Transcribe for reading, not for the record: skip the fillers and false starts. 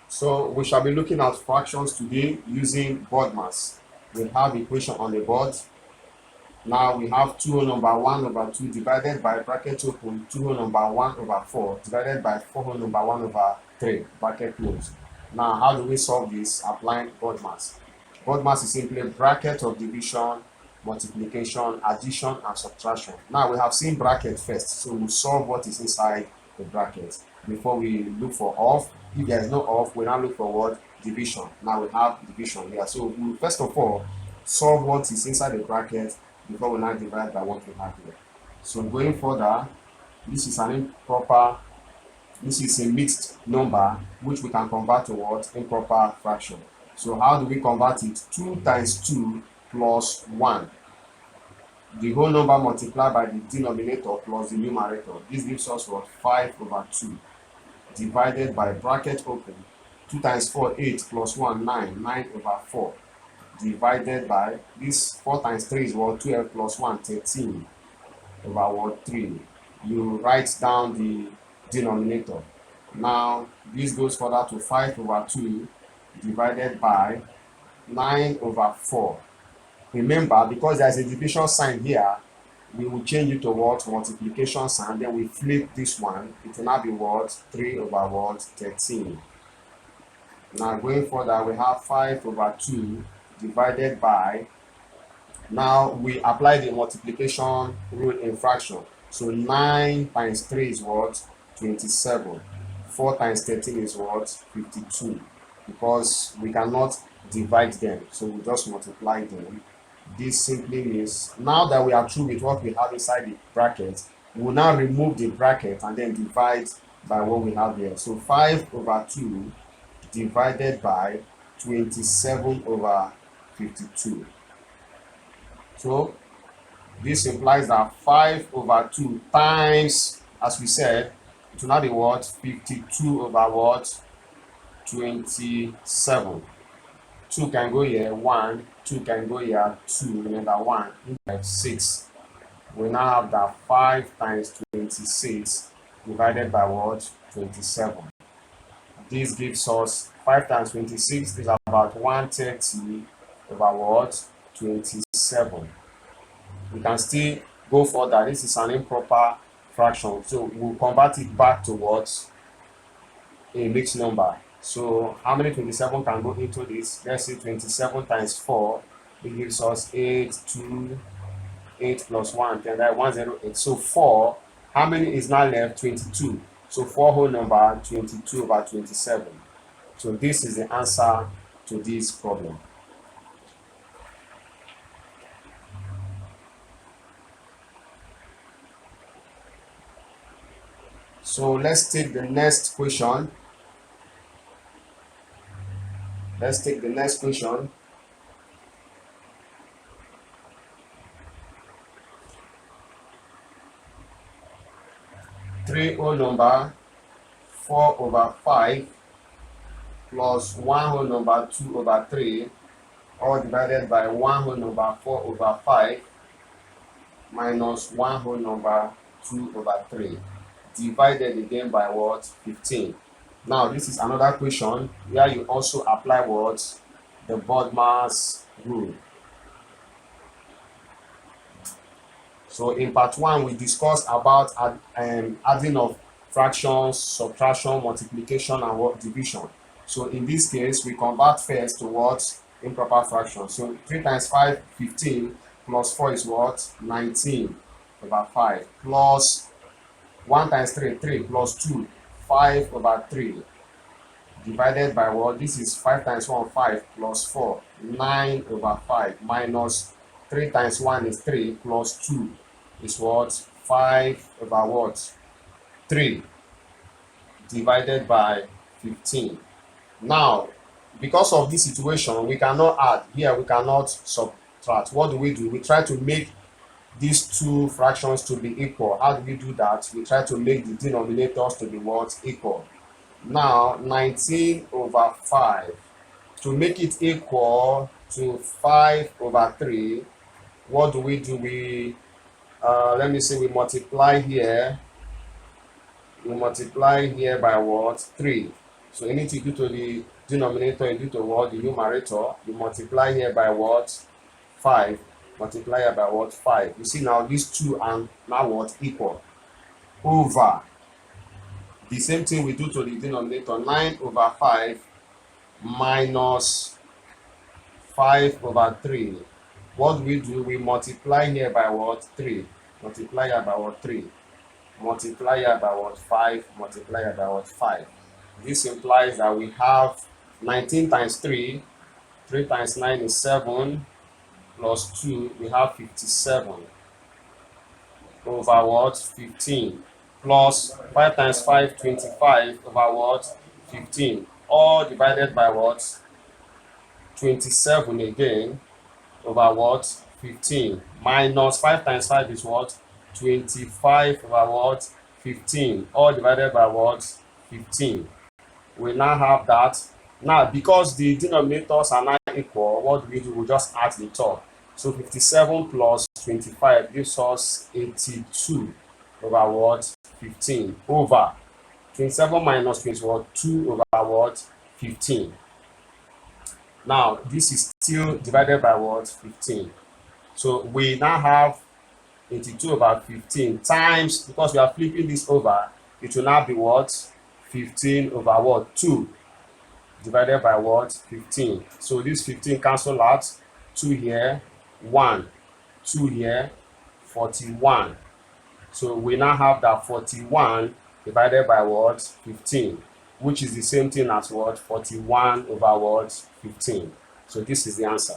So we shall be looking at fractions today using board mass. We have equation on the board. Now we have 2 whole number 1 over 2 divided by bracket open 2 whole number 1 over 4 divided by 4 whole number 1 over 3 bracket close. Now how do we solve this? Applying board mass. Board mass is simply bracket of division, multiplication, addition and subtraction. Now we have seen bracket first, so we'll solve what is inside the bracket before we look for off. If there is no off, we now look for what? Division. Now we have division here. So we first of all solve what is inside the bracket before we now divide by what we have here. So going further, this is a mixed number which we can convert to what? Improper fraction. So how do we convert it? 2 times 2 plus 1. The whole number multiplied by the denominator plus the numerator. This gives us what? 5 over 2 divided by bracket open 2 times 4 8 plus 1 9 over 4 divided by this 4 times 3 is what? 12 plus 1 13 over what? 3. You write down the denominator. Now this goes further to 5 over 2 divided by 9 over 4. Remember, because there's a division sign here, we will change it to what? Multiplication sign. Then we flip this one. It will now be what? 3 over what? 13. Now going further, we have 5 over 2 divided by, now we apply the multiplication rule in fraction. So 9 times 3 is what? 27. 4 times 13 is what? 52. Because we cannot divide them, so we just multiply them. This simply means now that we are through with what we have inside the bracket, we will now remove the bracket and then divide by what we have here. So 5 over 2 divided by 27 over 52. So this implies that 5 over 2 times, as we said, it will now be what? 52 over what? 27. 2 can go here, 1, 2 can go here, 2, remember 1, 6. We now have that 5 times 26 divided by what? 27. This gives us 5 times 26 is about 130 over what? 27. We can still go further. This is an improper fraction, so we'll convert it back to what? A mixed number. So how many 27 can go into this? Let's say 27 times 4, it gives us 8, 2, 8 plus 1, 10, that 108. So 4, how many is now left? 22. So 4 whole number, 22 over 27. So this is the answer to this problem. So let's take the next question. Let's take the next question. Three whole number 4 over 5 plus 1 whole number 2 over 3, all divided by 1 whole number 4 over 5 minus 1 whole number 2 over 3, divided again by what? 15. Now this is another question where you also apply what? The board mass rule. So in part 1 we discussed about adding of fractions, subtraction, multiplication and what? Division. So in this case we convert first to what? Improper fraction. So 3 times 5 15 plus 4 is what? 19 over 5 plus 1 times 3 3 plus 2 5 over 3 divided by what? This is 5 times 1 5 plus 4 9 over 5 minus 3 times 1 is 3 plus 2 is what? 5 over what? 3 divided by 15. Now because of this situation we cannot add here, we cannot subtract. What do? We try to make these two fractions to be equal. How do we do that? We try to make the denominators to be what? Equal. Now 19 over 5, to make it equal to 5 over 3, what do? We let me see, we multiply here by what? 3. So anything due to the denominator is due to what? The numerator. You multiply here by what? 5. Multiply here by what? 5. You see now these two are now what? Equal. Over. The same thing we do to the denominator. 9 over 5 minus 5 over 3. What do? We multiply here by what? 3. Multiply here by what? 3. Multiply here by what? 5. Multiply here by what? 5. This implies that we have 19 times 3. 3 times 9 is 7. Plus 2, we have 57. Over what? 15. Plus 5 times 5, 25. Over what? 15. All divided by what? 27 again. Over what? 15. Minus 5 times 5 is what? 25 over what? 15. All divided by what? 15. We now have that. Now, because the denominators are now equal, what do? We just add the top. So 57 plus 25 gives us 82 over what? 15. Over 27 minus 21, 2 over what? 15. Now, this is still divided by what? 15. So we now have 82 over 15 times, because we are flipping this over, it will now be what? 15 over what? 2 divided by what? 15. So this 15 cancel out. 2 here, 1. 2 here, 41. So we now have that 41 divided by what? 15, which is the same thing as what? 41 over what? 15. So this is the answer.